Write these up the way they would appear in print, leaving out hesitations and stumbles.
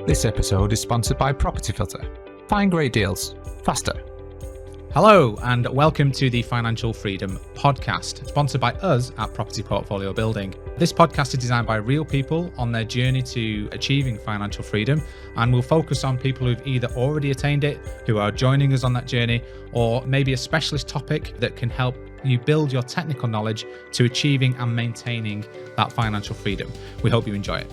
This episode is sponsored by Property Filter. Find great deals faster. Hello and welcome to the Financial Freedom Podcast, sponsored by us at Property Portfolio Building. This podcast is designed by real people on their journey to achieving financial freedom, and we'll focus on people who've either already attained it, who are joining us on that journey, or maybe a specialist topic that can help you build your technical knowledge to achieving and maintaining that financial freedom. We hope you enjoy it.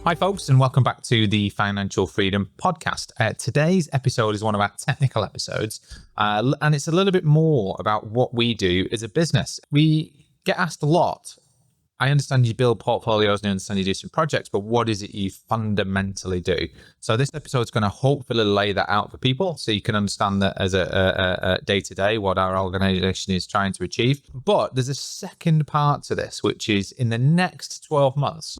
Hi folks, and welcome back to the Financial Freedom Podcast. Today's episode is one of our technical episodes, and it's a little bit more about what we do as a business. We get asked a lot, I understand you build portfolios and I understand you do some projects, but what is it you fundamentally do? So this episode is going to hopefully lay that out for people so you can understand that as a day-to-day what our organization is trying to achieve. But there's a second part to this, which is in the next 12 months,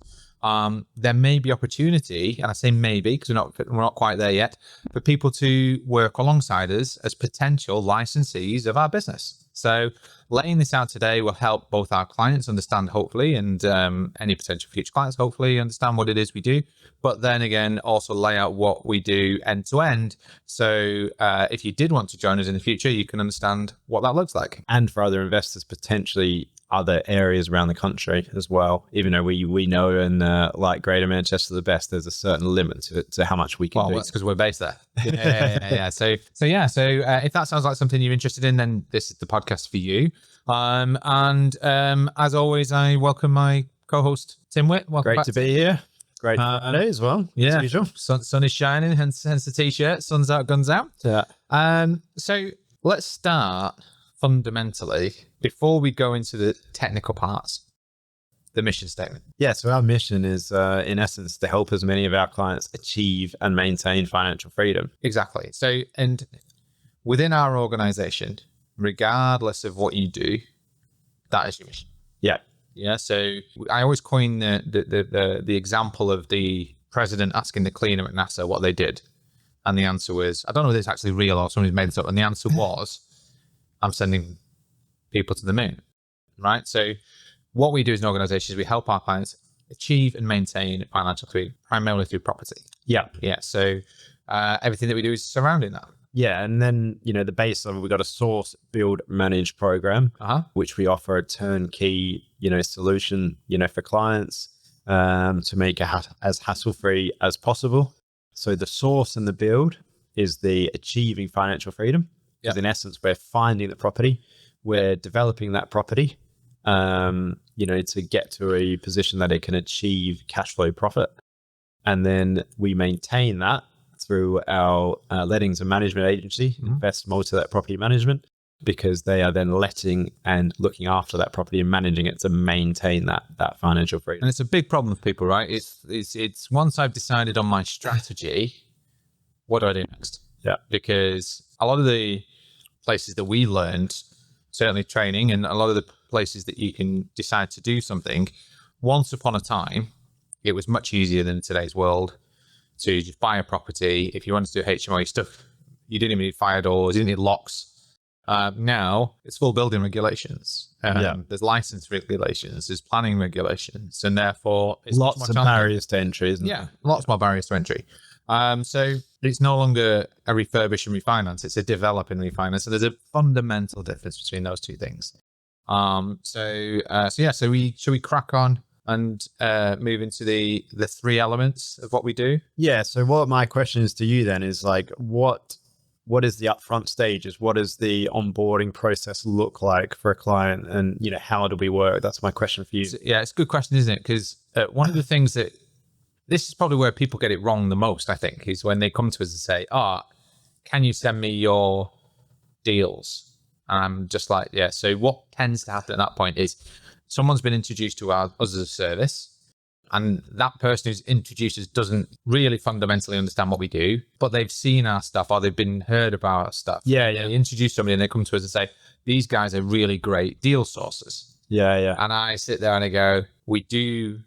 there may be opportunity, and I say maybe because we're not quite there yet, for people to work alongside us as potential licensees of our business. So laying this out today will help both our clients understand, hopefully, and any potential future clients, hopefully, understand what it is we do. But then again, also lay out what we do end to end. So if you did want to join us in the future, you can understand what that looks like. And for other investors, potentially other areas around the country as well. Even though we know and like Greater Manchester the best, there's a certain limit to how much we can do. Well, that's because we're based there. Yeah. So if that sounds like something you're interested in, then this is the podcast for you. As always, I welcome my co-host Tim Witt. Welcome. Great to be here. Great today as well. Yeah, as usual. Sun is shining, hence the t-shirt. Sun's out, guns out. Yeah. So let's start fundamentally before we go into the technical parts. The mission statement. Yeah. So our mission is, in essence, to help as many of our clients achieve and maintain financial freedom. Exactly. So, and within our organization, regardless of what you do, that is your mission. Yeah. Yeah. So I always coin the example of the president asking the cleaner at NASA what they did. And the answer was, I don't know if it's actually real or somebody's made this up. And the answer was, I'm sending people to the moon. Right. So what we do as an organization is we help our clients achieve and maintain financial freedom, primarily through property. Yeah. Yeah. So everything that we do is surrounding that. Yeah, and then, the base of it, we've got a source, build, manage program, which we offer a turnkey, solution, for clients to make it as hassle-free as possible. So the source and the build is the achieving financial freedom. Because in essence, we're finding the property, we're developing that property, to get to a position that it can achieve cash flow profit. And then we maintain that through our lettings and management agency, Invest Multi Let Property Management, because they are then letting and looking after that property and managing it to maintain that financial freedom. And it's a big problem for people, right? It's once I've decided on my strategy, what do I do next? Yeah. Because a lot of the places that we learned, certainly training, and a lot of the places that you can decide to do something, once upon a time, it was much easier than today's world to just buy a property. If you wanted to do HMO stuff, you didn't even need fire doors, you didn't need locks. Now it's full building regulations. There's license regulations, there's planning regulations, and therefore it's lots of barriers to entry, isn't it? Yeah, lots more barriers to entry. So it's no longer a refurbish and refinance, it's a develop and refinance. So there's a fundamental difference between those two things. So should we crack on and move into the three elements of what we do? Yeah. So what my question is to you then is like, what is the upfront stages? What does the onboarding process look like for a client? And, how do we work? That's my question for you. Yeah, it's a good question, isn't it? Because one of the things that, this is probably where people get it wrong the most, I think, is when they come to us and say, can you send me your deals? And I'm just like, yeah. So what tends to happen at that point is someone's been introduced to us as a service, and that person who's introduced us doesn't really fundamentally understand what we do, but they've seen our stuff or they've been heard about our stuff. Yeah. They introduce somebody and they come to us and say, these guys are really great deal sources. Yeah. And I sit there and I go, we do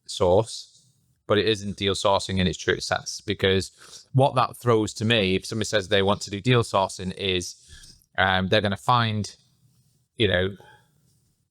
source, but it isn't deal sourcing in its true sense, because what that throws to me, if somebody says they want to do deal sourcing, is they're going to find,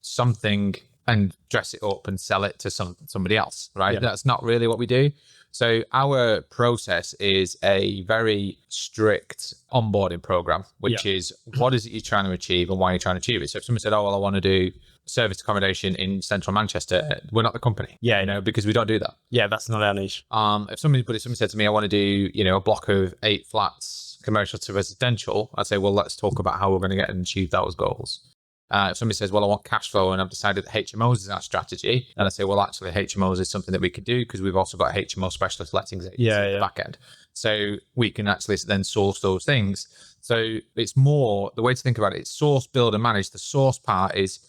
something and dress it up and sell it to somebody else, right? Yeah. That's not really what we do. So our process is a very strict onboarding program, which is what is it you're trying to achieve and why you're trying to achieve it. So if someone said, oh, well, I want to do service accommodation in central Manchester, we're not the company, because we don't do that. Yeah, that's not our niche. If somebody said to me, I want to do, a block of 8 flats, commercial to residential, I'd say, well, let's talk about how we're going to get and achieve those goals. If somebody says, well, I want cash flow and I've decided that HMOs is our strategy, and I say, well, actually HMOs is something that we could do because we've also got HMO specialist lettings agency at the back end. So we can actually then source those things. So it's more, the way to think about it, it's source, build and manage. The source part is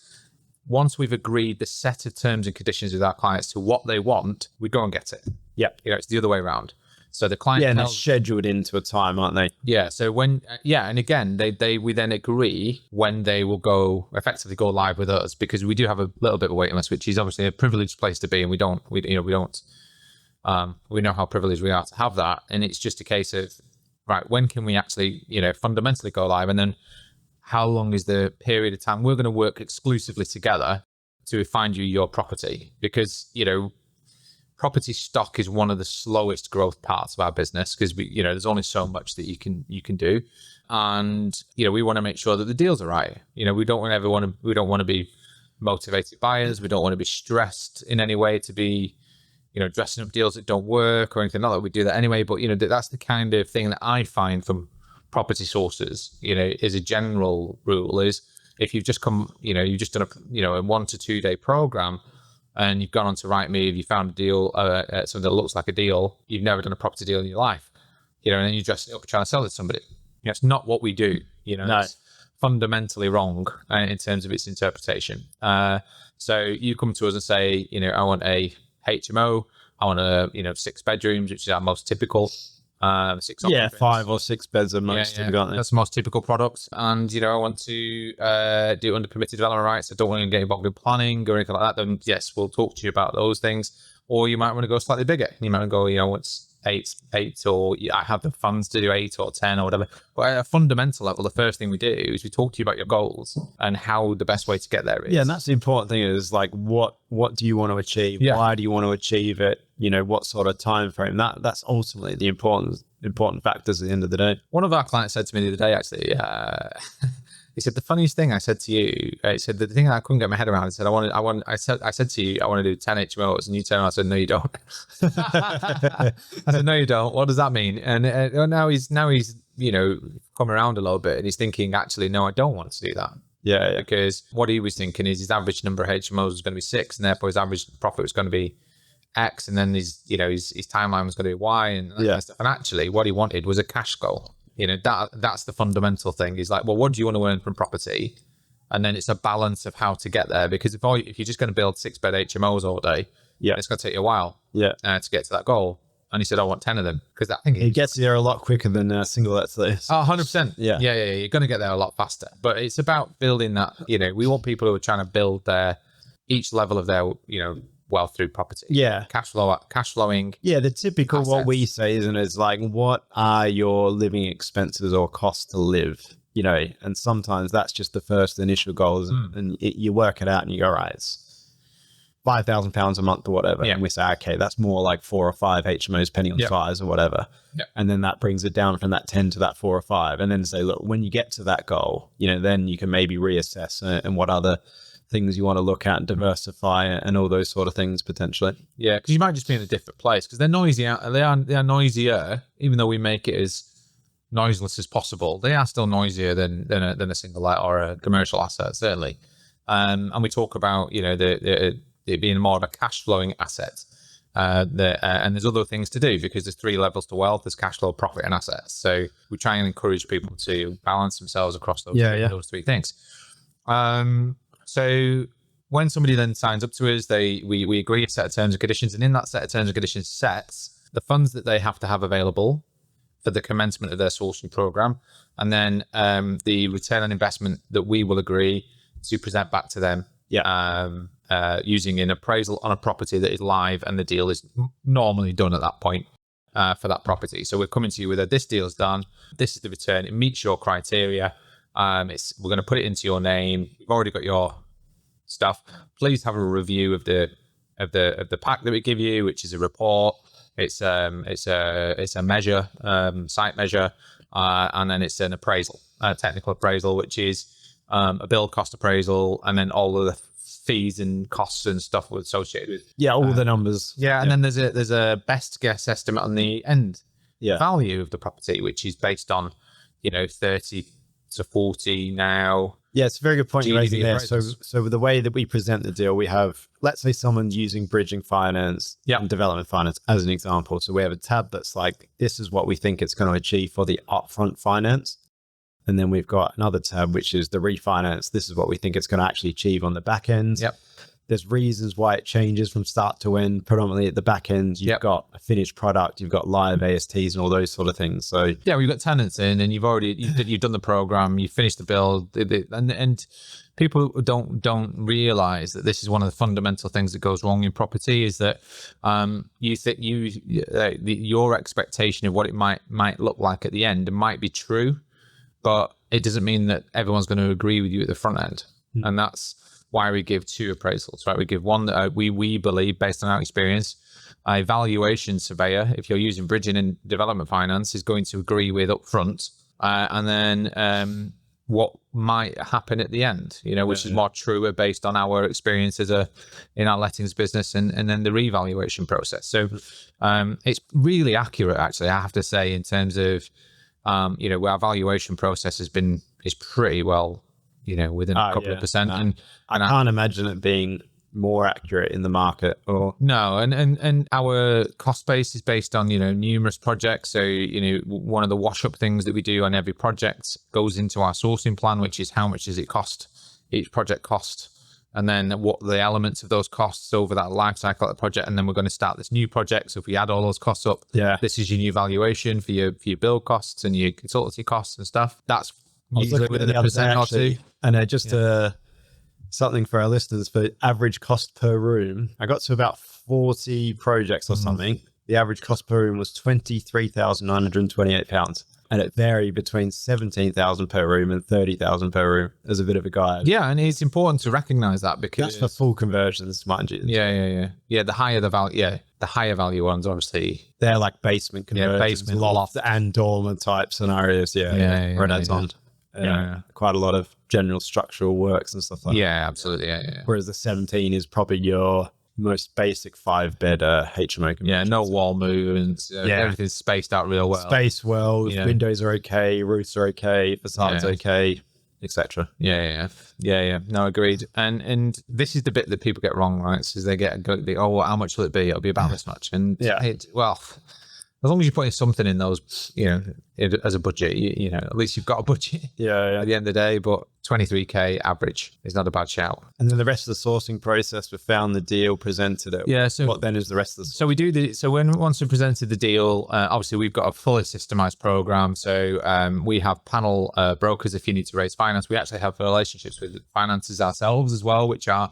once we've agreed the set of terms and conditions with our clients to what they want, we go and get it. Yeah. It's the other way around. So the client, and they're scheduled into a time, aren't they? Yeah. So when, and again, we then agree when they will effectively go live with us, because we do have a little bit of a waiting list, which is obviously a privileged place to be, and we know how privileged we are to have that, and it's just a case of, right, when can we actually, fundamentally go live, and then how long is the period of time we're going to work exclusively together to find you your property, because property stock is one of the slowest growth parts of our business, because there's only so much that you can do, and we want to make sure that the deals are right. We don't want to be motivated buyers. We don't want to be stressed in any way to be dressing up deals that don't work or anything. Not that we do that anyway, but that's the kind of thing that I find from property sources. As a general rule, is if you've just come, you've just done a 1 to 2 day program, and you've gone on to Rightmove, you found a deal, something that looks like a deal, you've never done a property deal in your life, and then you dress it up trying to sell it to somebody. It's not what we do. No. It's fundamentally wrong in terms of its interpretation. So you come to us and say, I want a HMO, I want a 6 bedrooms, which is our most typical. 6 occupants. 5 or 6 beds are most typical, aren't they? That's the most typical products. And I want to do it under permitted development rights. I don't want to get involved in planning or anything like that. Then yes, we'll talk to you about those things. Or you might want to go slightly bigger. You might want to go, what's 8, or I have the funds to do 8 or 10 or whatever. But at a fundamental level, the first thing we do is we talk to you about your goals and how the best way to get there is. Yeah, and that's the important thing, is like, what do you want to achieve? Yeah. Why do you want to achieve it? What sort of time frame? That's ultimately the important factors at the end of the day. One of our clients said to me the other day, actually, he said, the funniest thing I said to you, he said, the thing I couldn't get my head around, he said, I said to you, I want to do 10 HMOs, and you turned around and said, no, you don't. I said, no, you don't. What does that mean? And now he's come around a little bit, and he's thinking, actually, no, I don't want to do that. Yeah. Because what he was thinking is his average number of HMOs was going to be 6, and therefore his average profit was going to be X, and then his timeline was going to be Y, and that kind of stuff. And actually, what he wanted was a cash goal. That's the fundamental thing. Is like, well, what do you want to earn from property? And then it's a balance of how to get there. Because if you're just going to build 6-bed HMOs all day, it's going to take you a while to get to that goal. And he said, I want 10 of them, because I think it gets there a lot quicker than single lets. 100%. Yeah. You're going to get there a lot faster. But it's about building that. We want people who are trying to build each level of their wealth through property. Cash flowing. The typical assets. What we say, isn't it, is like, what are your living expenses or costs to live? And sometimes that's just the first initial goals, and you work it out and you go, right, it's £5,000 a month or whatever. And we say, okay, that's more like 4 or 5 HMOs, depending on size or whatever. And then that brings it down from that 10 to that 4 or 5. And then say, look, when you get to that goal, then you can maybe reassess and what other things you want to look at and diversify and all those sort of things potentially. Yeah, because you might just be in a different place, because they're noisy. They are noisier, even though we make it as noiseless as possible. They are still noisier than a single let or a commercial asset, certainly. And we talk about it being more of a cash flowing asset. And there's other things to do, because there's 3 levels to wealth: there's cash flow, profit, and assets. So we try and encourage people to balance themselves across those 3 things. So when somebody then signs up to us, we agree a set of terms and conditions, and in that set of terms and conditions sets the funds that they have to have available for the commencement of their sourcing program, and then the return on investment that we will agree to present back to them. Using an appraisal on a property that is live, and the deal is normally done at that point for that property. So we're coming to you with this deal's done, this is the return, it meets your criteria. We're going to put it into your name. You've already got your stuff, please have a review of the pack that we give you, which is a report. It's a measure, site measure, and then it's an appraisal, technical appraisal, which is a build cost appraisal, and then all of the fees and costs and stuff associated with all the numbers. And then there's a best guess estimate on the end value of the property, which is based on 30 to 40 now. Yeah, it's a very good point you're raising there. appraisals. So the way that we present the deal, we have, let's say someone's using bridging finance and development finance as an example. So we have a tab that's like, this is what we think it's going to achieve for the upfront finance. And then we've got another tab, which is the refinance. This is what we think it's going to actually achieve on the back end. There's reasons why it changes from start to end. Predominantly at the back end, you've got a finished product, you've got live ASTs and all those sort of things. So we've got tenants in, and you've done the program, you finished the build, and people don't realize that this is one of the fundamental things that goes wrong in property, is that your expectation of what it might look like at the end might be true, but it doesn't mean that everyone's going to agree with you at the front end. And that's why we give two appraisals, right? We give one that we believe, based on our experience, a valuation surveyor, if you're using bridging and development finance, is going to agree with up front, and then what might happen at the end, which is more truer based on our experience in our lettings business, and then the revaluation process. So it's really accurate, actually, I have to say, in terms of our valuation process is pretty well, within a couple of percent. And I can't imagine it being more accurate in the market. Or no, and our cost base is based on numerous projects. So one of the wash up things that we do on every project goes into our sourcing plan, which is how much does it cost, each project cost, and then what the elements of those costs over that life cycle of the project. And then we're going to start this new project. So if we add all those costs up, this is your new valuation for your build costs and your consultancy costs and stuff. That's usually within a percent or two. And something for our listeners, for average cost per room, I got to about 40 projects or something. The average cost per room was £23,928. And it varied between 17,000 per room and 30,000 per room as a bit of a guide. Yeah, and it's important to recognize that, because that's for full conversions, mind you. Yeah. The higher the value, the higher value ones, obviously, they're like basement conversions, basement, loft and dormer type scenarios. Where that's on. Quite a lot of general structural works and stuff like that. Yeah, absolutely. Yeah. Whereas the 17 is probably your most basic 5-bed HMO. No wall movements. Everything's spaced out real well. Space well. Windows are okay. Roofs are okay. Facades okay, etc. Yeah. No, agreed. And this is the bit that people get wrong, right? So they how much will it be? It'll be about this much. And as long as you're putting something in those, as a budget, at least you've got a budget. At the end of the day, but 23k average is not a bad shout. And then the rest of the sourcing process, we found the deal, presented it. So what then is the rest of the? So we do once we presented the deal, obviously we've got a fully systemized program. So we have panel brokers if you need to raise finance. We actually have relationships with financiers ourselves as well, which are.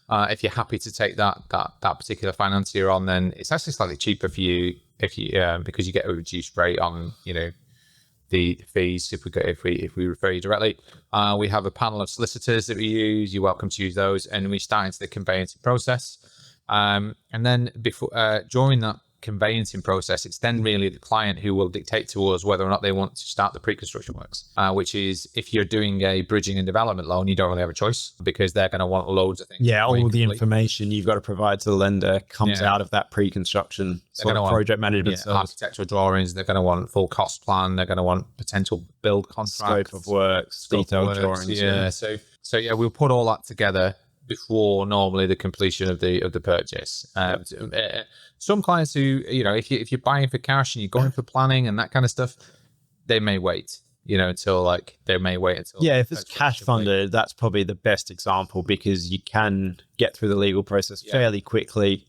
If you're happy to take that particular financier on, then it's actually slightly cheaper for you because you get a reduced rate on the fees if we refer you directly. We have a panel of solicitors that we use. You're welcome to use those, and we start into the conveyancing process. And then during that conveyancing process, it's then really the client who will dictate to us whether or not they want to start the pre-construction works, which is, if you're doing a bridging and development loan, you don't really have a choice, because they're going to want loads of things. All the information you've got to provide to the lender comes out of that pre-construction sort of project management. Architectural drawings, they're going to want full cost plan, they're going to want potential build contracts, scope of works, detailed drawings. So we'll put all that together before normally the completion of the purchase. Some clients who, if you're buying for cash and you're going for planning and that kind of stuff, they may wait, until if it's cash funded, that's probably the best example, because you can get through the legal process fairly quickly,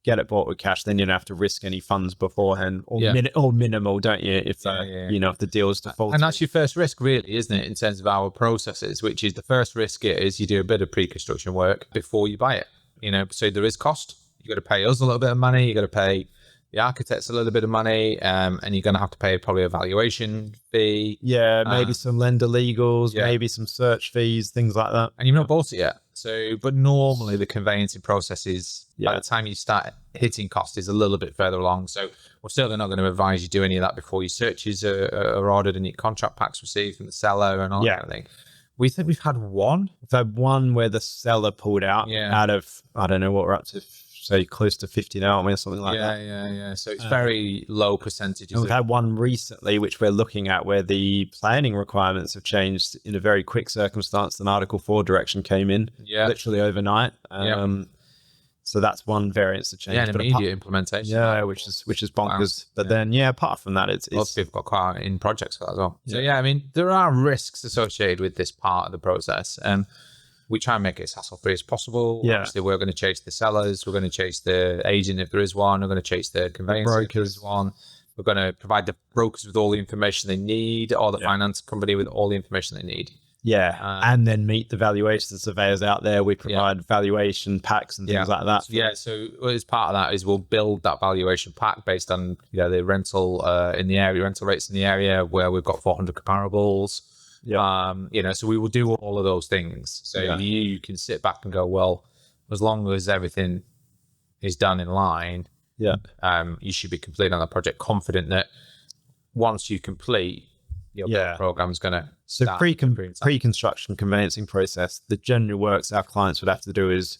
get it bought with cash, then you don't have to risk any funds beforehand, or minimal, don't you? If if the deal is defaulted. And that's your first risk, really, isn't it, in terms of our processes, which is the first risk is you do a bit of pre-construction work before you buy it. So there is cost. You got to pay us a little bit of money. You got to pay the architects a little bit of money, and you're going to have to pay probably a valuation fee. Maybe some lender legals, maybe some search fees, things like that. And you've not bought it yet. So, but normally the conveyancing process is, by the time you start hitting cost, is a little bit further along. So we're certainly not going to advise you do any of that before your searches are ordered and your contract packs received from the seller and all that kind of thing. We think we've had one. We've had one where the seller pulled out of, I don't know what we're up to, say close to 50 now, or something like that. Yeah. So it's very low percentages. And we've had one recently, which we're looking at, where the planning requirements have changed in a very quick circumstance. An Article 4 direction came in literally overnight. So that's one variance to change. Yeah, an immediate implementation. Yeah, which is bonkers. But then, apart from that, it's lots of people got caught in projects for that as well. So I mean, there are risks associated with this part of the process, and we try and make it as hassle-free as possible. Obviously, we're going to chase the sellers, we're going to chase the agent if there is one, we're going to chase the conveyancer if there is one. We're going to provide the brokers with all the information they need, or the finance company with all the information they need. And then meet the valuation surveyors out there. We provide valuation packs and things like that. So as part of that is we'll build that valuation pack based on the rental in the area, rental rates in the area, where we've got 400 comparables. So we will do all of those things. So you can sit back and go, well, as long as everything is done in line, you should be completing on that project, confident that once you complete, your program's going to start. Pre-construction conveyancing process, the general works our clients would have to do is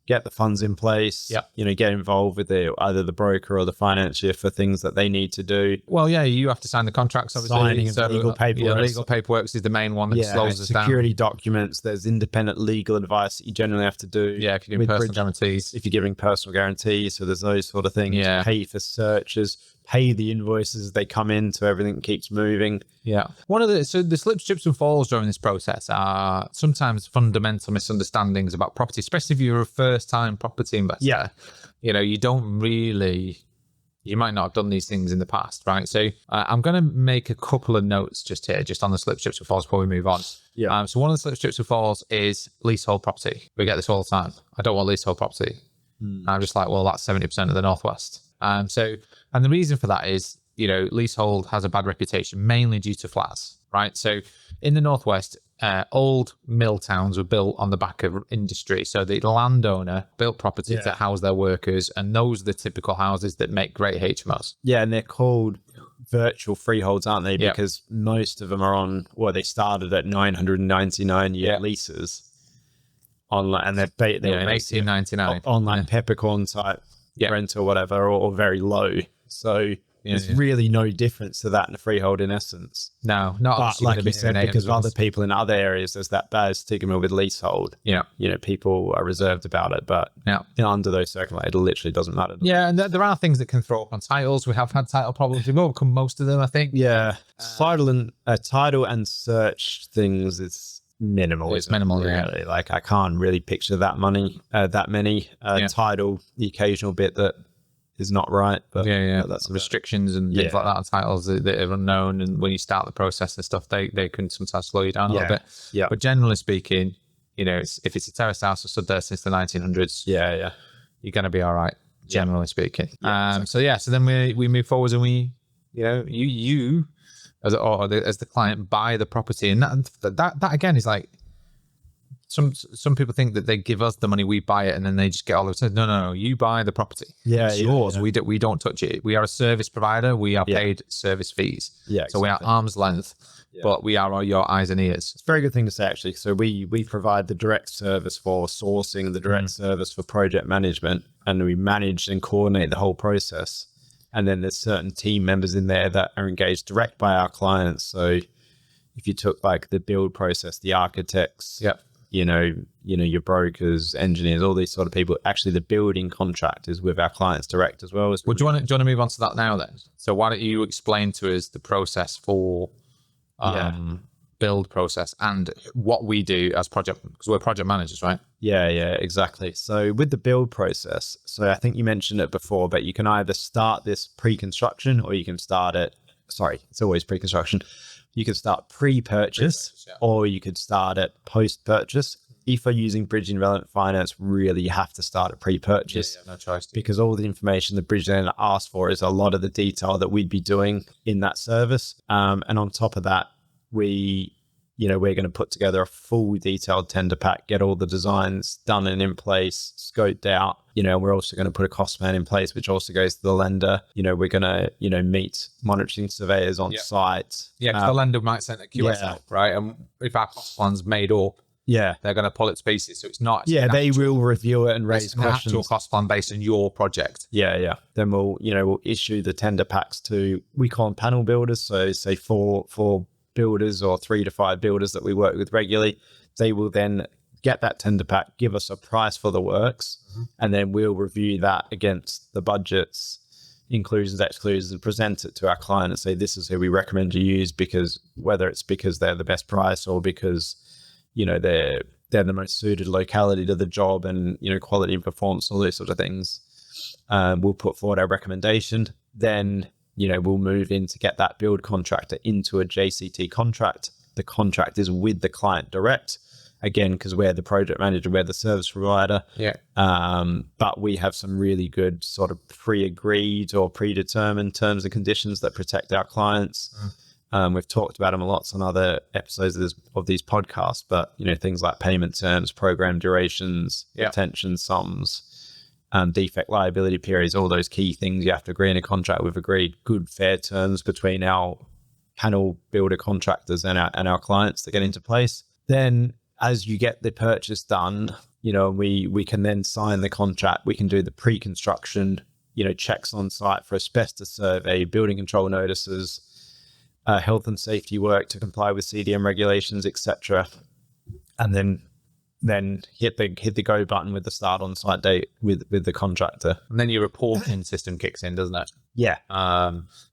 get the funds in place, get involved with either the broker or the financier for things that they need to do. Well, you have to sign the contracts, obviously. Signing of legal paperwork. Legal paperwork is the main one that slows us down. Security documents, there's independent legal advice that you generally have to do. Yeah, if you're giving personal guarantees. If you're giving personal guarantees, so there's those sort of things. Pay for searches, pay the invoices as they come in so everything keeps moving. So the slips, trips and falls during this process are sometimes fundamental misunderstandings about property, especially if you're a first-time property investor. You might not have done these things in the past, right? So I'm going to make a couple of notes just on the slips, trips and falls before we move on. So one of the slips, trips and falls is leasehold property. We get this all the time. I don't want leasehold property. I'm just like, well, that's 70% of the Northwest. And the reason for that is, leasehold has a bad reputation, mainly due to flats, right? So in the Northwest, old mill towns were built on the back of industry. So the landowner built property to house their workers, and those are the typical houses that make great HMOs. Yeah, and they're called virtual freeholds, aren't they? Because most of them are they started at 999-year leases. Online, and they're 1899 online peppercorn type rent or whatever, or very low. So there's really no difference to that in a freehold in essence. No, but like you said, because of other people in other areas, there's that bad stigma with leasehold. People are reserved about it, but under those circumstances, it literally doesn't matter. And there are things that can throw up on titles. We have had title problems. We've overcome most of them, I think. Title and search things is minimal. It's minimal, really. Like I can't really picture that many. Title, the occasional bit that is not right, but that's restrictions and things like that on titles that are unknown, and when you start the process and stuff, they can sometimes slow you down a little bit. But generally speaking, if it's a terrace house or stood there since the 1900s, you're going to be all right, generally speaking. So then we move forward, and we you as the client buy the property, and that again is like, some people think that they give us the money, we buy it, and then they just get all of it. No, you buy the property. It's yours. We don't touch it. We are a service provider. We are paid service fees. So we are arm's length, but we are your eyes and ears. It's a very good thing to say, actually. So we provide the direct service for sourcing, the direct service for project management, and we manage and coordinate the whole process. And then there's certain team members in there that are engaged direct by our clients. So if you took like the build process, the architects, your brokers, engineers, all these sort of people, actually the building contract is with our clients direct as well. Well, do you want to move on to that now then? So why don't you explain to us the process for build process and what we do as project, because we're project managers, right? Yeah, exactly. So with the build process, so I think you mentioned it before, but you can either start this pre-construction or you can start it, it's always pre-construction. You could start pre-purchase or you could start it post-purchase. If you're using bridging relevant finance, really you have to start at pre-purchase. No choice. Because all the information the bridge lender asks for is a lot of the detail that we'd be doing in that service. And on top of that, we we're going to put together a full detailed tender pack, get all the designs done and in place, scoped out. We're also going to put a cost plan in place, which also goes to the lender. We're going to, meet monitoring surveyors on site. Yeah, because the lender might send a QS out, right? And if our cost plan's made up, they're going to pull it to pieces. So it's not. They will review it and raise questions. Actual cost plan based on your project. Yeah. Then we'll issue the tender packs to, we call them panel builders. So say four builders or 3 to 5 builders that we work with regularly. They will then get that tender pack, give us a price for the works, and then we'll review that against the budgets, inclusions, exclusions, and present it to our client and say, this is who we recommend you use, because whether it's because they're the best price or because, they're the most suited locality to the job and, quality and performance, all those sort of things. We'll put forward our recommendation. Then, we'll move in to get that build contractor into a JCT contract. The contract is with the client direct. Again, because we're the project manager, we're the service provider. But we have some really good sort of pre-agreed or predetermined terms and conditions that protect our clients. We've talked about them a lot on other episodes of these podcasts, but things like payment terms, program durations, retention sums, defect liability periods, all those key things you have to agree in a contract. We've agreed good, fair terms between our panel builder contractors and our clients to get into place. Then as you get the purchase done, we can then sign the contract. We can do the pre-construction, checks on site for asbestos survey, building control notices, health and safety work to comply with CDM regulations, etc. And then hit the go button with the start on site date with the contractor. And then your reporting system kicks in, doesn't it? Yeah.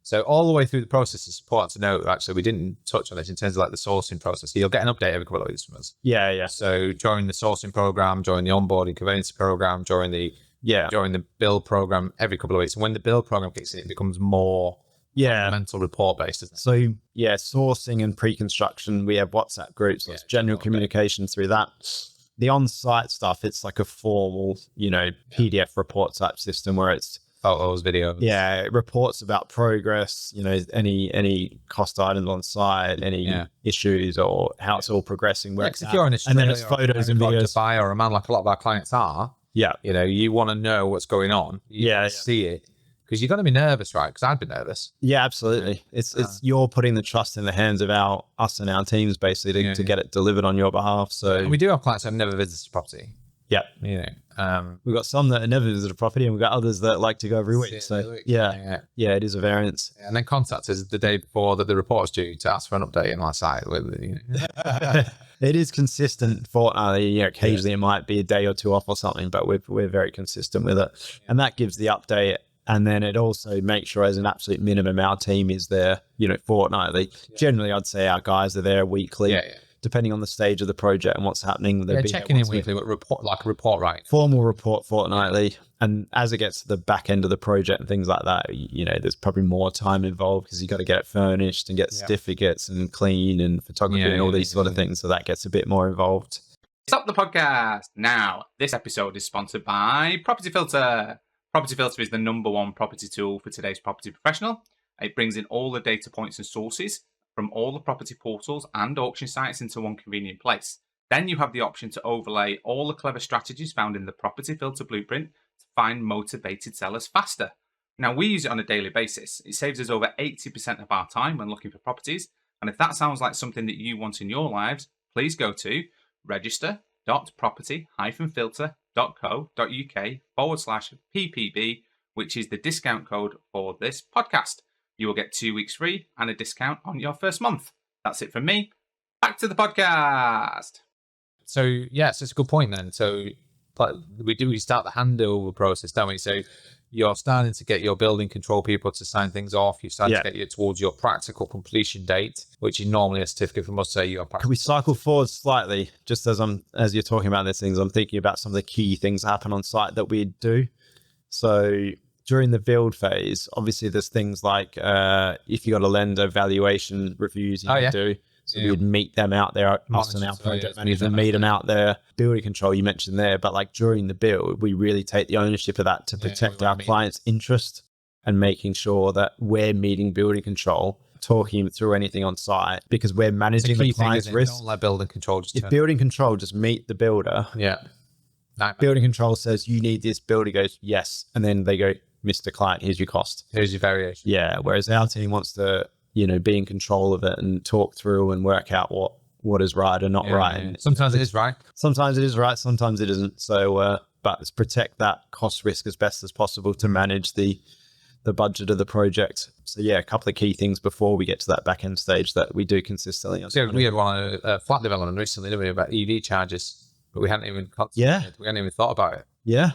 So all the way through the process, it's important to note, actually, we didn't touch on this in terms of like the sourcing process. You'll get an update every couple of weeks from us. Yeah. So during the sourcing program, during the onboarding conveyance program, during the build program, every couple of weeks. And when the build program kicks in, it becomes more mental report based, isn't it? So sourcing and pre-construction, we have WhatsApp groups. So it's general communication through that. The on-site stuff, it's like a formal, PDF report type system where it's photos, videos. Yeah, it reports about progress, any cost items on site, any issues or how it's all progressing. Where if you're in and then it's photos and videos. Dubai or a man like a lot of our clients are. Yeah. You want to know what's going on. You want to see it. Because you're going to be nervous, right? Because I'd be nervous. Yeah, absolutely. It's you're putting the trust in the hands of us and our teams basically to get it delivered on your behalf. So and we do have clients that have never visited a property. Yeah. We've got some that have never visited a property and we've got others that like to go every week. So yeah, it is a variance. And then contact us the day before that the report's due to ask for an update on our site. It is consistent fortnightly. Occasionally it might be a day or two off or something, but we're very consistent with it. And that gives the update. And then it also makes sure as an absolute minimum, our team is there, fortnightly. Generally, I'd say our guys are there weekly, depending on the stage of the project and what's happening. Checking in weekly, but report right. Formal report fortnightly. And as it gets to the back end of the project and things like that, there's probably more time involved because you got to get it furnished and get certificates and clean and photography and all these sort of things. So that gets a bit more involved. Stop the podcast now. This episode is sponsored by Property Filter. Property Filter is the #1 property tool for today's property professional. It brings in all the data points and sources from all the property portals and auction sites into one convenient place. Then you have the option to overlay all the clever strategies found in the Property Filter blueprint to find motivated sellers faster. Now, we use it on a daily basis. It saves us over 80% of our time when looking for properties. And if that sounds like something that you want in your lives, please go to register.property-filter.co.uk/PPB, which is the discount code for this podcast. You will get 2 weeks free and a discount on your first month. That's it from me. Back to the podcast. So it's a good point then. So we start the handover process, don't we? So you're starting to get your building control people to sign things off. You're starting to get you towards your practical completion date, which is normally a certificate from us. Say your practical. Can we cycle forward slightly? Just as you're talking about these things, I'm thinking about some of the key things that happen on site that we do. So during the build phase, obviously there's things like if you got a lender valuation reviews you can do. So we'd meet them out there, us and our project manager, meet them out there. Building control you mentioned there, but like during the build, we really take the ownership of that to protect our clients' interest and making sure that we're meeting building control talking him through anything on site because we're managing the client's risk. Don't let building control just if building control just meet the builder, building control says you need this, builder goes yes, and then they go, Mr. Client, here's your cost, here's your variation. Yeah, whereas our team wants to, you know, be in control of it and talk through and work out what is right and not right. And sometimes it is right. Sometimes it is right. Sometimes it isn't. So, but let's protect that cost risk as best as possible to manage the budget of the project. So yeah, a couple of key things before we get to that back end stage that we do consistently. Yeah, we had one on a flat development recently, didn't we, about EV charges, but we hadn't even we hadn't even thought about it. Yeah.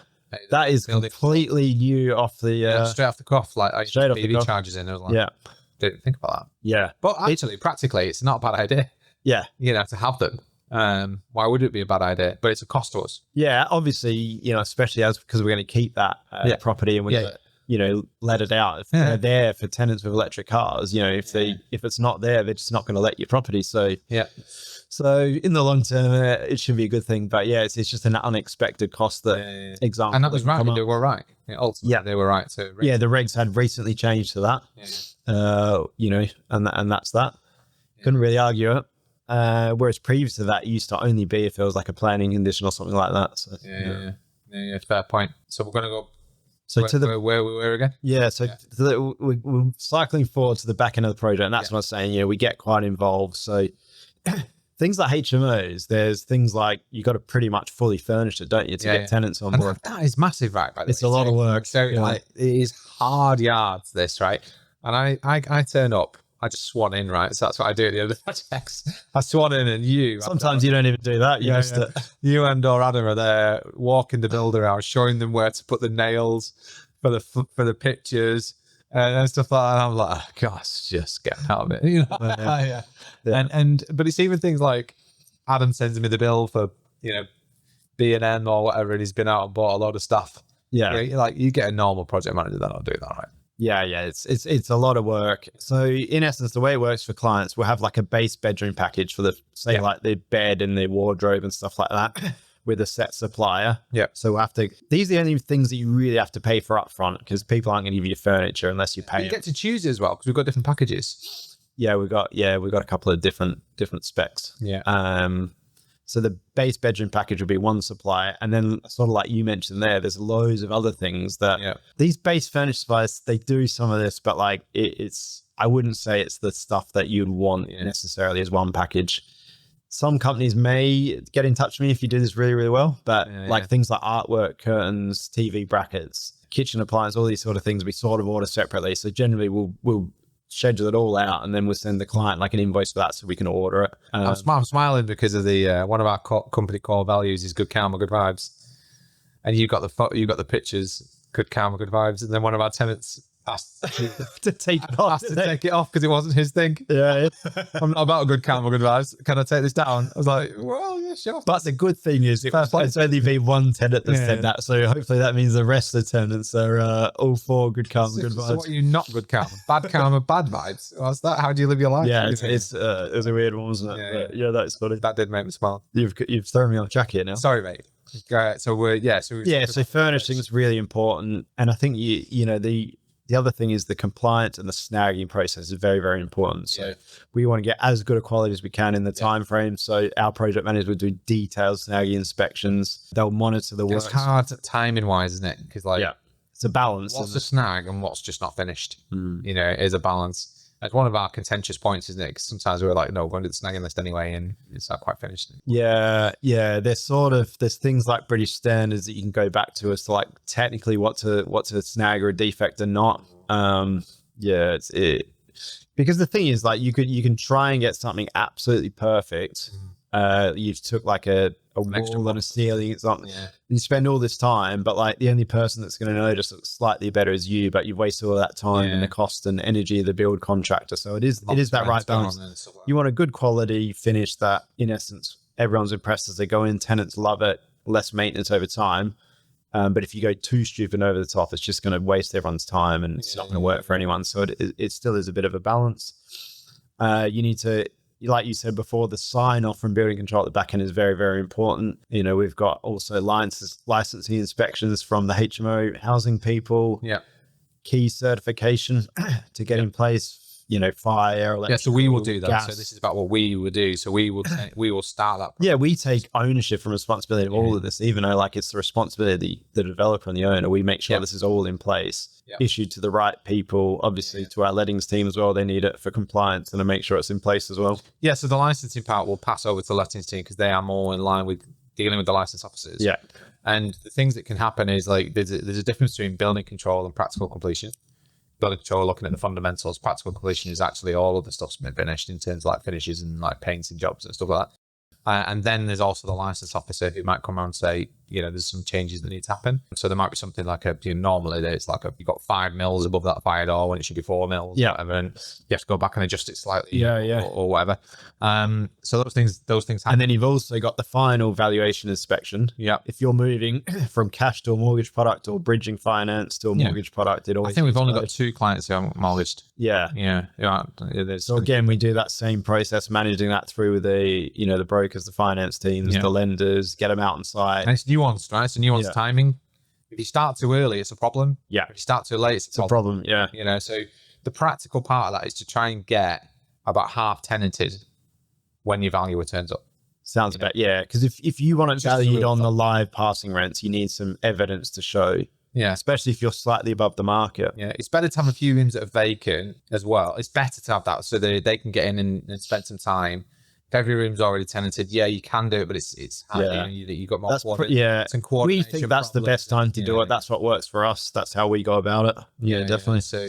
That is completely new off the straight off the cuff, like straight off EV the cuff. charges in. I was like, didn't think about that. Yeah. But actually, practically, it's not a bad idea. Yeah. You know, to have them. Why would it be a bad idea? But it's a cost to us. Yeah, obviously, you know, especially because we're going to keep that property and we're going to, you know, let it out. If they're there for tenants with electric cars, you know, if it's not there, they're just not going to let your property. So so in the long term, it should be a good thing. But yeah, it's just an unexpected cost that example. And that was right. They were right. Ultimately, they were right. So the regs had recently changed to that. You know, and that's that. Couldn't really argue it. Whereas previous to that, it used to only be if it was like a planning condition or something like that. So yeah, fair point. So we're gonna go. So where we were again? Yeah, so we're cycling forward to the back end of the project, and that's what I'm saying. You know, we get quite involved. So things like HMOs, there's things like you got to pretty much fully furnish it, don't you, to get tenants on board? That is massive, right? By the way, it's a lot of work. So like, it is hard yards, this, right? And I turn up. I just swan in, right? So that's what I do at the end of the projects. I swan in, and sometimes you don't even do that. You and or Adam are there walking the builder out, showing them where to put the nails for the pictures and stuff like that. And I'm like, oh, gosh, just get out of it, you know? But it's even things like Adam sends me the bill for, you know, B&M or whatever, and he's been out and bought a load of stuff. Yeah, you know, like you get a normal project manager that'll do that, right? Yeah, it's a lot of work. So in essence, the way it works for clients, we'll have like a base bedroom package for like the bed and the wardrobe and stuff like that with a set supplier. Yeah. So we'll have to, these are the only things that you really have to pay for upfront because people aren't going to give you furniture unless you pay. You get to choose as well because we've got different packages. Yeah, we've got a couple of different specs. Yeah. So the base bedroom package will be one supplier. And then sort of like you mentioned there's loads of other things that these base furniture suppliers, they do some of this, but like it's, I wouldn't say it's the stuff that you'd want necessarily as one package. Some companies may get in touch with me if you do this really, really well, but things like artwork, curtains, TV brackets, kitchen appliance, all these sort of things, we sort of order separately. So generally we'll schedule it all out and then we'll send the client like an invoice for that so we can order it. I'm smiling because of the one of our company core values is good karma, good vibes, and you got the pictures, good karma, good vibes, and then one of our tenants asked to take it off because it wasn't his thing. Yeah. I'm not about a good karma, good vibes. Can I take this down? I was like, well, yeah, sure. But the good thing is it's only been one tenant that said that, so hopefully that means the rest of the tenants are all for good karma, good vibes. So what are you not good karma? Bad karma, bad vibes? What's that? How do you live your life? Yeah, it's a weird one, wasn't it? Yeah, that's funny. That did make me smile. You've thrown me on track here now. Sorry, mate. So furnishing is really important, and I think you know the other thing is the compliance and the snagging process is very, very important. So we want to get as good a quality as we can in the time frame. So our project managers will do detailed snagging inspections. They'll monitor the work. It's hard timing wise, isn't it? Because it's a balance. What's a snag and what's just not finished? You know, it is a balance. That's one of our contentious points, isn't it? Because sometimes we're like, no, we're going to do the snagging list anyway, and it's not quite finished. Yeah. There's things like British standards that you can go back to as to like technically what to snag or a defect or not. Because the thing is, like, you can try and get something absolutely perfect. You took like a wall and a ceiling, it's not, you spend all this time, but like the only person that's going to notice it's slightly better is you, but you've wasted all that time and the cost and energy of the build contractor. So it is that right balance. You want a good quality finish that in essence everyone's impressed as they go in, tenants love it, less maintenance over time. But if you go too stupid over the top, it's just going to waste everyone's time and it's not going to work for anyone. So it still is a bit of a balance. You need to, like you said before, the sign off from building control at the back end is very, very important. You know, we've got also licensing inspections from the HMO housing people, key certification to get in place fire, Yeah, so we will do that. gas. So this is about what we will do. So we will start that. Yeah, we take ownership and responsibility of all of this, even though like it's the responsibility of the developer and the owner. We make sure this is all in place, issued to the right people, obviously to our lettings team as well. They need it for compliance and to make sure it's in place as well. Yeah, so the licensing part will pass over to the lettings team because they are more in line with dealing with the license officers. Yeah. And the things that can happen is like there's a difference between building control and practical completion. Building control, looking at the fundamentals. Practical completion is actually all of the stuff's been finished in terms of like finishes and like paints and jobs and stuff like that. And then there's also the license officer who might come around and say, there's some changes that need to happen. So there might be something like normally it's like you've got 5 mils above that fire door when it should be 4 mils, whatever, and you have to go back and adjust it slightly, or whatever. So those things happen. And then you've also got the final valuation inspection. Yeah. If you're moving from cash to a mortgage product or bridging finance to a mortgage product, I think we've only got 2 clients who are mortgaged. Yeah. So again, we do that same process, managing that through with the brokers, the finance teams, the lenders, get them out on site. And it's nuanced, right? It's nuanced timing. If you start too early, it's a problem. Yeah. If you start too late, it's a problem. Yeah. So the practical part of that is to try and get about half tenanted when your valuer turns up. Sounds about, because if you want it valued on the live passing rents, you need some evidence to show. Yeah. Especially if you're slightly above the market. Yeah. It's better to have a few rooms that are vacant as well. It's better to have that so they can get in and spend some time. If every room's already tenanted, you can do it, but it's hard. You've got more coordination. We think that's the best time to do it. That's what works for us. That's how we go about it. Yeah, definitely. So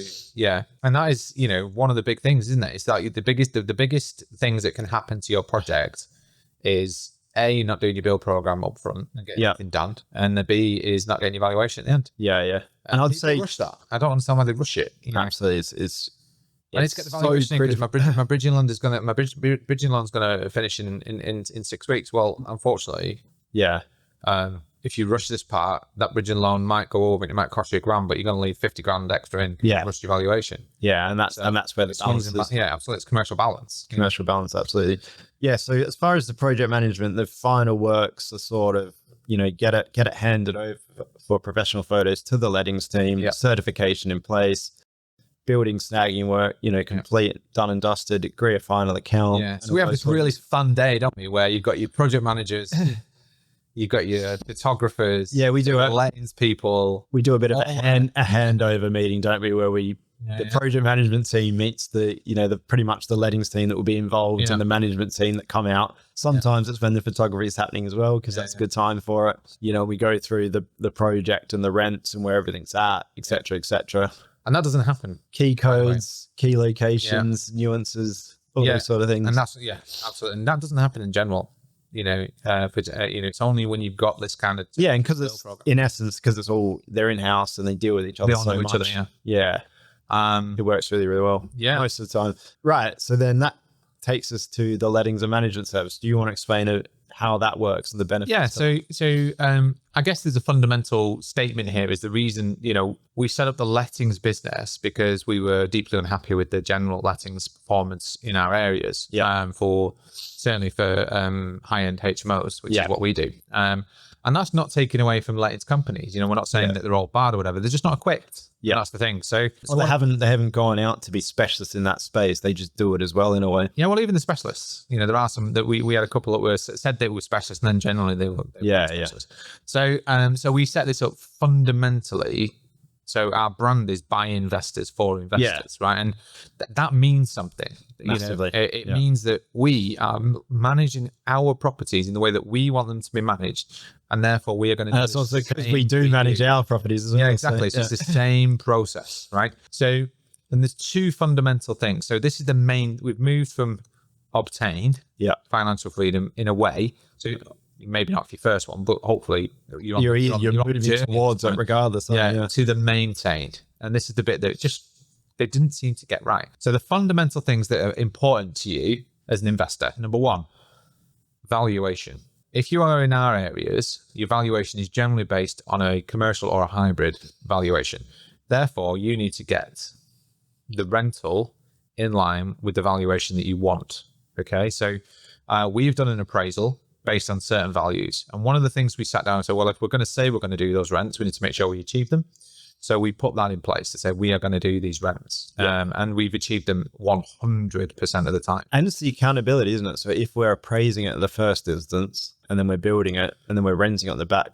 and that is one of the big things, isn't it? It's like the biggest things that can happen to your project is A, not doing your build program up front and getting everything done, and the B is not getting your valuation at the end. Yeah. And I'd say rush that. I don't understand why they rush it. Absolutely, I need to get the valuation because my bridging loan is gonna bridging loan's gonna finish in 6 weeks. Well, unfortunately, if you rush this part, that bridging loan might go over and it might cost you $1,000, but you're gonna leave 50 grand extra in. Rush your valuation. Yeah, and that's where the balance is. Absolutely, it's commercial balance. Commercial balance, absolutely. Yeah. So as far as the project management, the final works are sort of get it handed over for professional photos to the lettings team, certification in place. Building snagging work, complete, done and dusted, agree a final account. Yeah. So we have this really fun day, don't we, where you've got your project managers, you've got your photographers. Yeah, we do it. Lettings people. We do a bit of a handover meeting, don't we, where the project management team meets the pretty much the lettings team that will be involved and the management team that come out. Sometimes it's when the photography is happening as well, because that's a good time for it. We go through the project and the rents and where everything's at, etc., etc. And that doesn't happen. Key codes, key locations, nuances, all those sort of things. And that's absolutely. And that doesn't happen in general. It's only when you've got this kind of and because it's in essence because it's all they're in house and they deal with each other so much. It works really, really well. Yeah, most of the time. Right. So then that takes us to the lettings and management service. Do you want to explain how that works and the benefits? Yeah. So I guess there's a fundamental statement here is the reason, we set up the lettings business because we were deeply unhappy with the general lettings performance in our areas. Certainly for high-end HMOs, which is what we do. And that's not taken away from lettings companies. We're not saying that they're all bad or whatever. They're just not equipped. Yeah, that's the thing. So they haven't gone out to be specialists in that space. They just do it as well in a way. Yeah, well, even the specialists. There are some that we had a couple that said they were specialists, and then generally they were specialists. So we set this up fundamentally. So our brand is by investors for investors, right? And that means something. Massively. It means that we are managing our properties in the way that we want them to be managed, and therefore we are going to. That's also because we do manage our properties as well. Yeah, exactly. So it's the same process, right? So, and there's 2 fundamental things. So this is the main. We've moved from obtained financial freedom in a way. So. Maybe not for your first one, but hopefully you're moving towards it regardless. To the maintained. And this is the bit that they didn't seem to get right. So the fundamental things that are important to you as an investor, number 1, valuation. If you are in our areas, your valuation is generally based on a commercial or a hybrid valuation. Therefore, you need to get the rental in line with the valuation that you want. Okay, so we've done an appraisal based on certain values. And one of the things we sat down and said, well, if we're going to say we're going to do those rents, we need to make sure we achieve them. So we put that in place to say we are going to do these rents, and we've achieved them 100% of the time. And it's the accountability, isn't it? So if we're appraising it at the first instance, and then we're building it, and then we're renting it on the back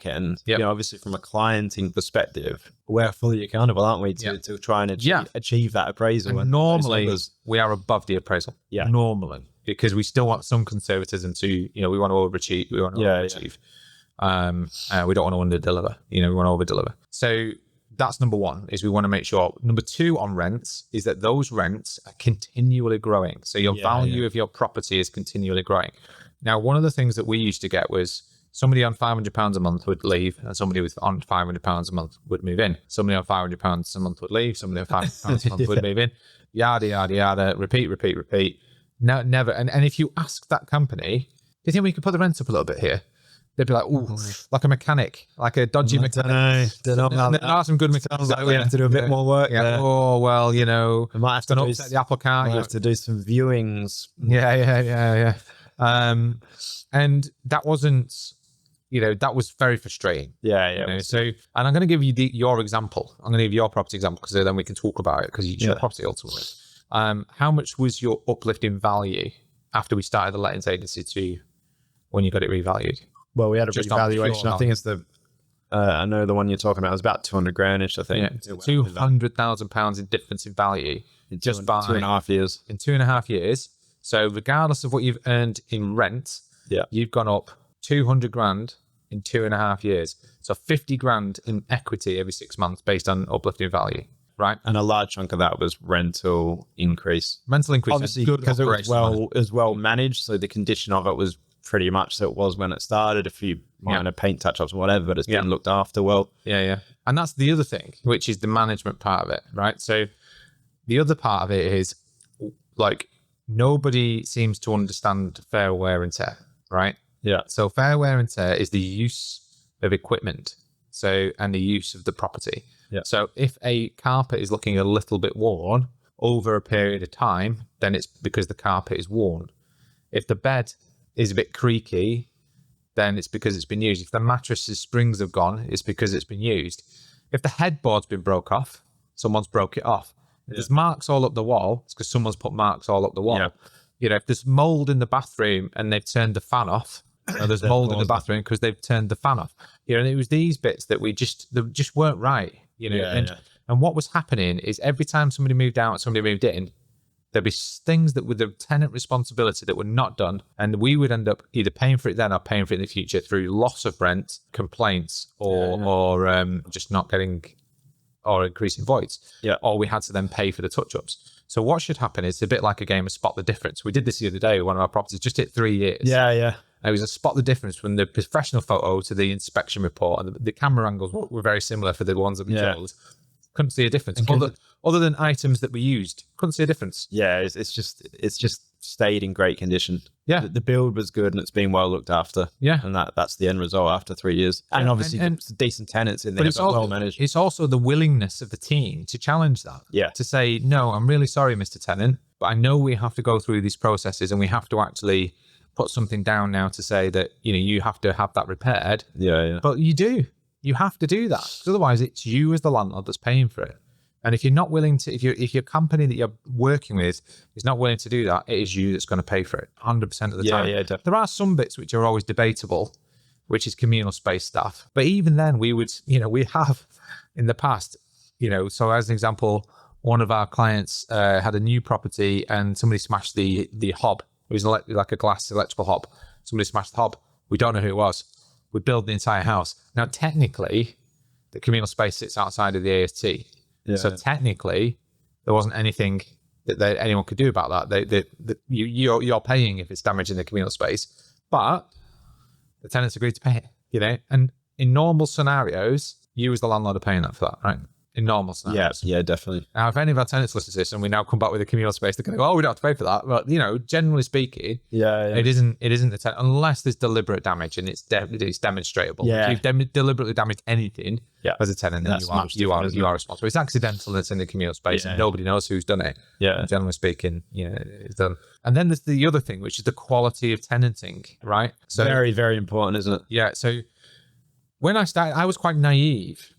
end, you know, obviously from a clienting perspective, we're fully accountable, aren't we, to try and achieve that appraisal? And normally we are above the appraisal. Yeah. Normally, because we still want some conservatism to, you know, we want to overachieve. We want to overachieve. We don't want to under-deliver. You know, we want to over-deliver. So that's number one, is we want to make sure. Number two on rents is that those rents are continually growing. So your value of your property is continually growing. Now, one of the things that we used to get was somebody on £500 a month would leave, and somebody on £500 a month would move in. Somebody on £500 a month would leave. Somebody on £500 a month would move in. Yada, yada, yada. Repeat. No, never. And if you ask that company, do you think we could put the rents up a little bit here? They'd be like, "Ooh, like a mechanic, like a dodgy mechanic." Don't know. There are some good mechanics. Like we have to do a bit more work. Yeah. Oh well, you know, we might have to upset the apple cart. Might have to do some viewings. Yeah. And that wasn't, you know, that was very frustrating. Yeah. You know? So, and I'm going to give you your example. I'm going to give you your property example, because then we can talk about it, because it's your property ultimately. How much was your uplift in value after we started the lettings agency to when you got it revalued? Well, we had a revaluation. I think it's I know the one you're talking about. It was about 200 grand-ish, I think. Yeah, £200,000 in difference in value in just by 2.5 years. In 2.5 years. So regardless of what you've earned in rent, you've gone up 200 grand in 2.5 years. So 50 grand in equity every 6 months based on uplifting value, right? And a large chunk of that was rental increase. Rental increase, obviously, because it was well managed. So the condition of it was pretty much so it was when it started. A few minor paint touch-ups, whatever, but it's been looked after well. Yeah. And that's the other thing, which is the management part of it, right? So the other part of it is, like, nobody seems to understand fair wear and tear, right? Yeah. So fair wear and tear is the use of equipment, and the use of the property. Yeah. So if a carpet is looking a little bit worn over a period of time, then it's because the carpet is worn. If the bed is a bit creaky, then it's because it's been used. If the mattress's springs have gone, it's because it's been used. If the headboard's been broke off, someone's broke it off. If there's marks all up the wall, it's because someone's put marks all up the wall. Yeah. You know, if there's mold in the bathroom and they've turned the fan off, there's mold in the bathroom because they've turned the fan off. You know, and it was these bits that they just weren't right. You know, and what was happening is every time somebody moved out, somebody moved in, there'd be things that were the tenant responsibility that were not done, and we would end up either paying for it then or paying for it in the future through loss of rent, complaints, or just not getting, or increasing voids. Yeah. Or we had to then pay for the touch-ups. So what should happen is, it's a bit like a game of spot the difference. We did this the other day with one of our properties, just hit 3 years. Yeah. It was a spot the difference from the professional photo to the inspection report, and the camera angles were very similar for the ones that we chose. Couldn't see a difference. Other than items that we used, couldn't see a difference. Yeah, it's just stayed in great condition. Yeah, the build was good and it's been well looked after. Yeah, and that's the end result after 3 years. And obviously, and decent tenants in there, but well managed. It's also the willingness of the team to challenge that. Yeah, to say, no, I'm really sorry, Mr. Tenant, but I know we have to go through these processes and we have to actually put something down now to say that, you know, you have to have that repaired. Yeah. But you do. You have to do that, because otherwise it's you as the landlord that's paying for it. And if you're not willing to, if your company that you're working with is not willing to do that, it is you that's going to pay for it 100% of the time. Yeah, definitely. There are some bits which are always debatable, which is communal space stuff. But even then, we would, you know, we have in the past, you know, so as an example, one of our clients had a new property and somebody smashed the hob. It was like a glass electrical hob. Somebody smashed the hob. We don't know who it was. We build the entire house. Now, technically, the communal space sits outside of the AST. Yeah. So technically, there wasn't anything that anyone could do about that. You're paying if it's damaging the communal space, but the tenants agreed to pay it. You know, and in normal scenarios, you as the landlord are paying that for that, right? In normal scenarios. Yeah, definitely. Now, if any of our tenants listen to this and we now come back with a communal space, they're going to go, oh, we don't have to pay for that. But, you know, generally speaking, it isn't the tenant, unless there's deliberate damage and it's demonstrable. Yeah. If you've deliberately damaged anything as a tenant, then you are responsible. It's accidental that's in the communal space and nobody knows who's done it. Yeah. Generally speaking, you know, it's done. And then there's the other thing, which is the quality of tenanting, right? So very, very important, isn't it? Yeah. So when I started, I was quite naive.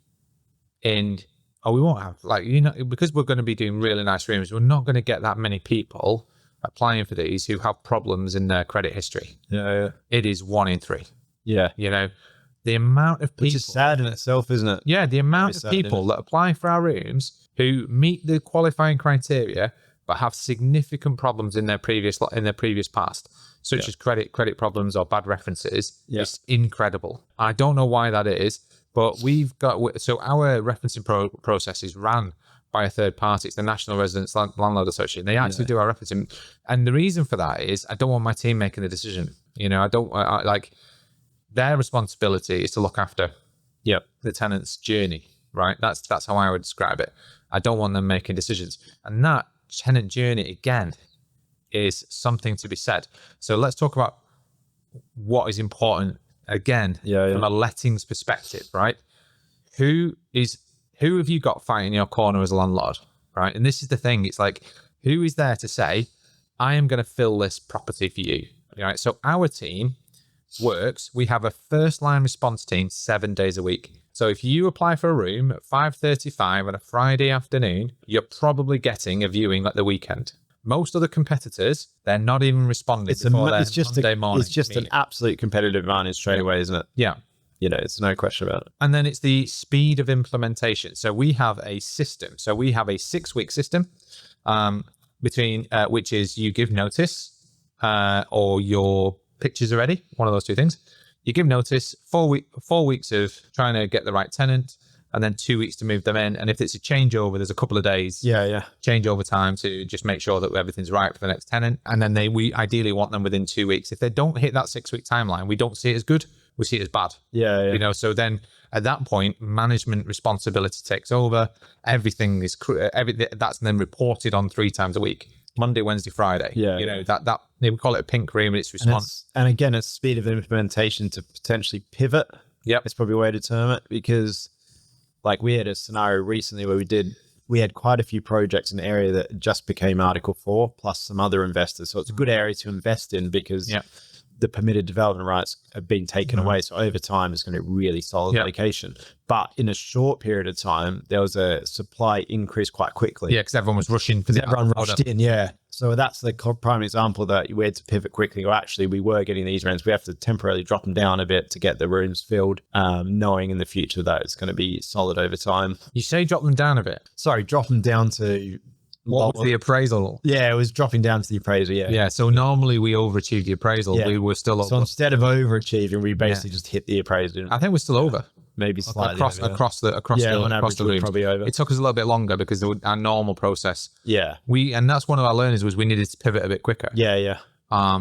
we won't have, like, because we're going to be doing really nice rooms, we're not going to get that many people applying for these who have problems in their credit history. Yeah. It is 1 in 3. Yeah. The amount of people, which is sad in itself, isn't it? Yeah, the amount of people that apply for our rooms who meet the qualifying criteria but have significant problems in their previous past, such as credit problems or bad references. It's incredible. I don't know why that is, but our referencing process is ran by a third party. It's the National Residents Landlord Association. They actually do our referencing, and the reason for that is I don't want my team making the decision. I like, their responsibility is to look after the tenant's journey, right? That's how I would describe it. I don't want them making decisions, and that tenant journey again is something to be said. So let's talk about what is important again from a lettings perspective, right? Who have you got fighting your corner as a landlord, right? And this is the thing. It's like, who is there to say, I am going to fill this property for you, right? So our team works. We have a first line response team 7 days a week. So if you apply for a room at 5:35 on a Friday afternoon, you're probably getting a viewing at the weekend. Most other competitors, they're not even responding before their Monday morning. It's just an absolute competitive advantage straight away, isn't it? Yeah. It's no question about it. And then it's the speed of implementation. So we have a system. So we have a 6-week system which is you give notice or your pictures are ready, one of those two things. You give notice, 4 weeks of trying to get the right tenant, and then 2 weeks to move them in. And if it's a changeover, there's a couple of days changeover time to just make sure that everything's right for the next tenant. And then we ideally want them within 2 weeks. If they don't hit that 6-week timeline, we don't see it as good. We see it as bad. So then at that point, management responsibility takes over. Everything that's then reported on 3 times a week. Monday, Wednesday, Friday. That we call it a pink room, and it's response. And again, it's speed of implementation to potentially pivot. It's probably a way to term it, because like we had a scenario recently where we had quite a few projects in an area that just became Article 4 plus some other investors. So it's a good area to invest in because the permitted development rights have been taken away. So over time, it's going to be really solid location. But in a short period of time, there was a supply increase quite quickly. Because everyone was rushing. Everyone rushed in, So that's the prime example that we had to pivot quickly. Or actually, we were getting these rents. We have to temporarily drop them down a bit to get the rooms filled, knowing in the future that it's going to be solid over time. You say drop them down a bit? Sorry, drop them down to... What was the appraisal? It was dropping down to the appraisal, So normally we overachieved the appraisal. We were still over. So instead of overachieving, we basically just hit the appraisal. I think we're still over. Maybe slightly across the room. Probably over. It took us a little bit longer because our normal process. And that's one of our learnings was we needed to pivot a bit quicker.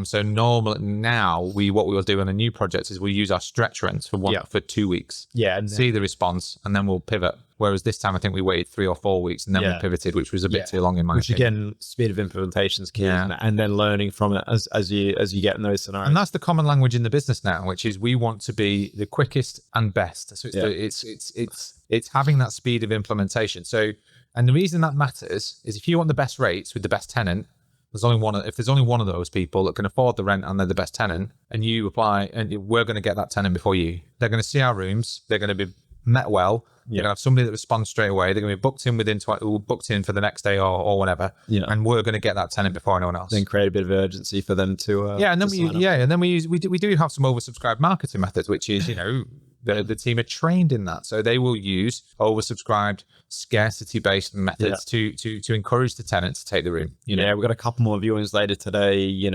So normally now what we will do on a new project is we'll use our stretch rents for 2 weeks. And see the response, and then we'll pivot. Whereas this time I think we waited 3 or 4 weeks and then we pivoted, which was a bit too long in my opinion. Again, speed of implementation is key, and then learning from it as you get in those scenarios. And that's the common language in the business now, which is we want to be the quickest and best. So it's having that speed of implementation. So, and the reason that matters is if you want the best rates with the best tenant, if there's only one of those people that can afford the rent and they're the best tenant, and you apply, and we're going to get that tenant before you. They're going to see our rooms. They're going to be met well. You're going to have somebody that responds straight away. They're going to be booked in for the next day or whatever. And we're going to get that tenant before anyone else. Then create a bit of urgency for them to and then we do have some oversubscribed marketing methods, which is the team are trained in that, so they will use oversubscribed scarcity-based methods to encourage the tenant to take the room. We've got a couple more viewings later today.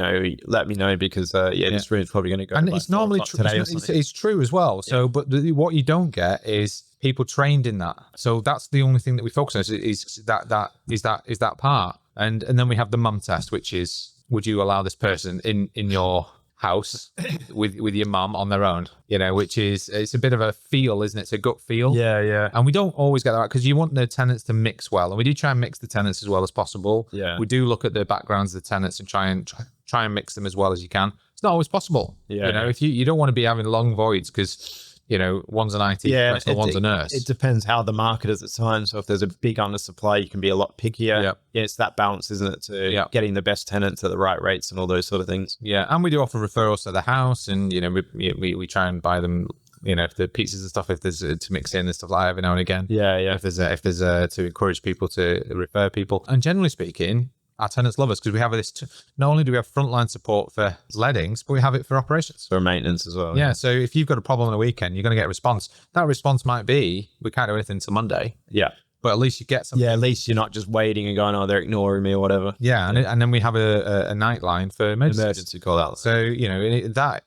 Let me know because this room's probably going to go. And it's normally today. It's true as well. So, but what you don't get is people trained in that. So that's the only thing that we focus on is that part. And then we have the mum test, which is, would you allow this person in your house with your mum on their own, which is, it's a bit of a feel, isn't it? It's a gut feel. And we don't always get that right because you want the tenants to mix well, and we do try and mix the tenants as well as possible. We do look at the backgrounds of the tenants and try and mix them as well as you can. It's not always possible. If you don't want to be having long voids because one's an IT professional, one's a nurse. It depends how the market is at times. So if there's a big undersupply, you can be a lot pickier. It's that balance, isn't it, to getting the best tenants at the right rates and all those sort of things. And we do offer referrals to the house, and we try and buy them if the pizzas and stuff, if there's to mix in and stuff like that every now and again. Yeah. If there's to encourage people to refer people. And generally speaking, our tenants love us because we have this, not only do we have frontline support for lettings, but we have it for operations. For maintenance as well. Yeah. So if you've got a problem on a weekend, you're going to get a response. That response might be, we can't do anything until Monday. Yeah. But at least you get something. Yeah, at least you're not just waiting and going, oh, they're ignoring me or whatever. Yeah, and then we have a nightline for Emergency call out. So,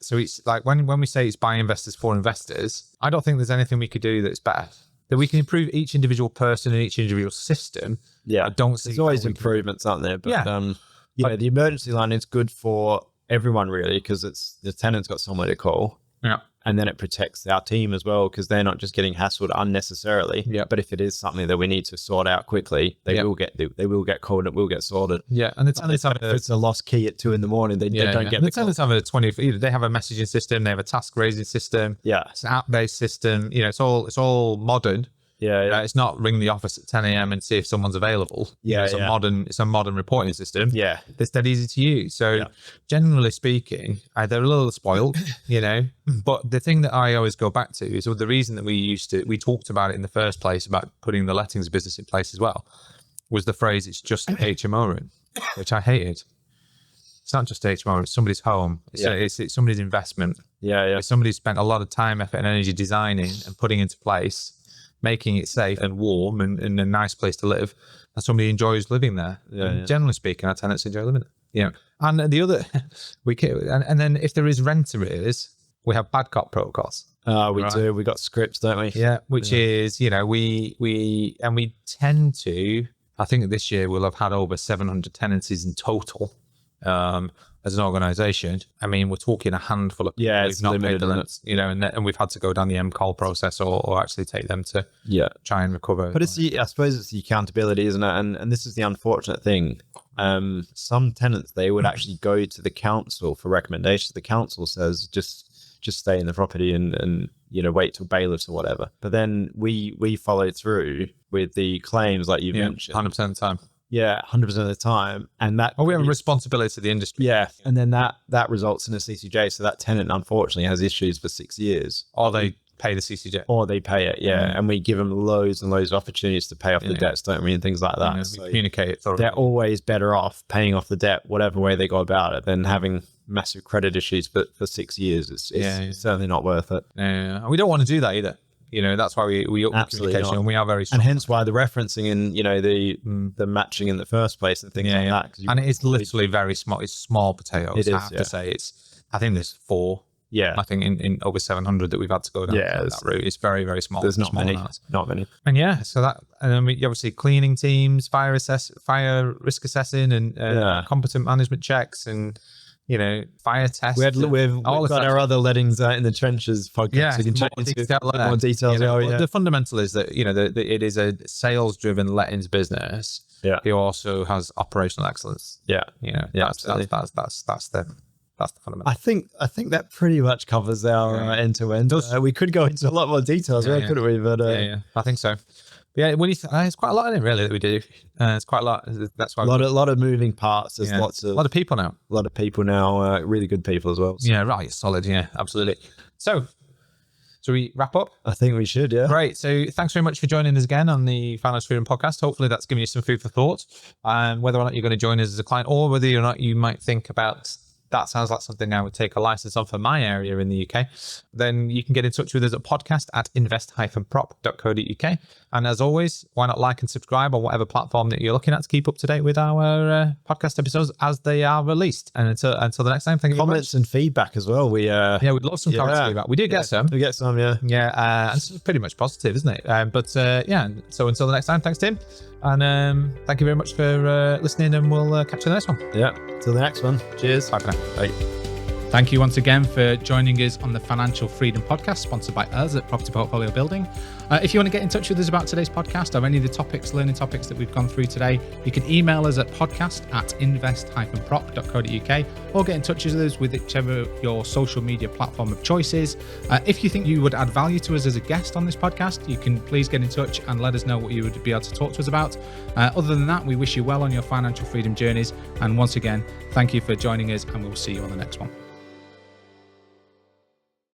so it's like when we say it's by investors for investors, I don't think there's anything we could do that's better. That we can improve each individual person and each individual system. Yeah, I don't see there's always improvements, aren't there? But yeah, the emergency line is good for everyone really, because it's the tenant's got somewhere to call. Yeah. And then it protects our team as well, because they're not just getting hassled unnecessarily. Yeah. But if it is something that we need to sort out quickly, they will get called and it will get sorted. Yeah. And the tenants have if it's a lost key at 2 a.m, they don't get the tenants have they have a messaging system, they have a task raising system. Yeah. It's an app-based system. It's all modern. Yeah. It's not ring the office at 10 a.m. and see if someone's available. Yeah. It's a modern reporting system. Yeah. It's dead easy to use. So generally speaking, they're a little spoiled, but the thing that I always go back to is the reason that we talked about it in the first place about putting the lettings business in place as well, was the phrase, it's just an HMO room, which I hated. It's not just HMO, it's somebody's home. It's somebody's investment. Yeah. Somebody spent a lot of time, effort and energy designing and putting into place, making it safe and warm and a nice place to live, and somebody enjoys living there. Generally speaking, our tenants enjoy living there. And the other, and then if there is rent arrears, we have bad cop protocols. We do. We got scripts, don't we? Yeah, which is we tend to. I think this year we'll have had over 700 tenancies in total. As an organisation, I mean, we're talking a handful of people who've not paid the rent, and we've had to go down the MCOL process or actually take them to try and recover. But I suppose it's the accountability, isn't it? And this is the unfortunate thing. Some tenants, they would actually go to the council for recommendations. The council says just stay in the property and wait till bailiffs or whatever. But then we follow through with the claims like you mentioned. 100% of the time. Yeah, 100% of the time. And that we have a responsibility to the industry. Yeah. And then that results in a CCJ. So that tenant, unfortunately, has issues for 6 years. Or they pay the CCJ. Or they pay it, And we give them loads and loads of opportunities to pay off the debts, don't we? And things like that. So communicate it thoroughly. They're always better off paying off the debt, whatever way they go about it, than having massive credit issues for 6 years. It's certainly not worth it. Yeah. We don't want to do that either. That's why we up the communication, and we are very strong. And hence why the referencing and the matching in the first place and things like that. And it is literally very small. It's small potatoes. I have to say, I think there's 4. Yeah, I think in over 700 that we've had to go down that route. It's very, very small. There's not many. Not many. And and then we obviously cleaning teams, fire risk assessing, and competent management checks, and fire tests. We've got our other lettings in the trenches podcast. Yeah, so you can check into more details. The fundamental is that it is a sales-driven lettings business. Yeah, who also has operational excellence. That's the fundamental. I think that pretty much covers our end-to-end. We could go into a lot more details, couldn't we? But I think so. Yeah, when it's quite a lot in it, really, that we do. It's quite a lot. That's why a lot of moving parts. There's a lot of people now. A lot of people now, really good people as well. So. Yeah, right. Solid. Yeah, absolutely. So, shall we wrap up? I think we should. Yeah. Great. So, thanks very much for joining us again on the Financial Freedom Podcast. Hopefully, that's given you some food for thought. Whether or not you're going to join us as a client, or whether or not you might think about. That sounds like something I would take a license on for my area in the UK. Then you can get in touch with us at podcast@invest-prop.co.uk. And as always, why not like and subscribe on whatever platform that you're looking at to keep up to date with our podcast episodes as they are released. And until the next time, thank you very much. Comments and feedback as well. We'd love some comments and feedback. We do get some. We get some, yeah. Yeah, and it's pretty much positive, isn't it? So until the next time, thanks, Tim. And thank you very much for listening, and we'll catch you in the next one. Yeah, till the next one. Cheers. Bye for now. Bye. Thank you once again for joining us on the Financial Freedom Podcast, sponsored by us at Property Portfolio Building. If you want to get in touch with us about today's podcast or any of the learning topics that we've gone through today, you can email us at podcast@invest-prop.co.uk or get in touch with us with whichever your social media platform of choice is. If you think you would add value to us as a guest on this podcast, you can please get in touch and let us know what you would be able to talk to us about. Other than that, we wish you well on your financial freedom journeys. And once again, thank you for joining us, and we'll see you on the next one.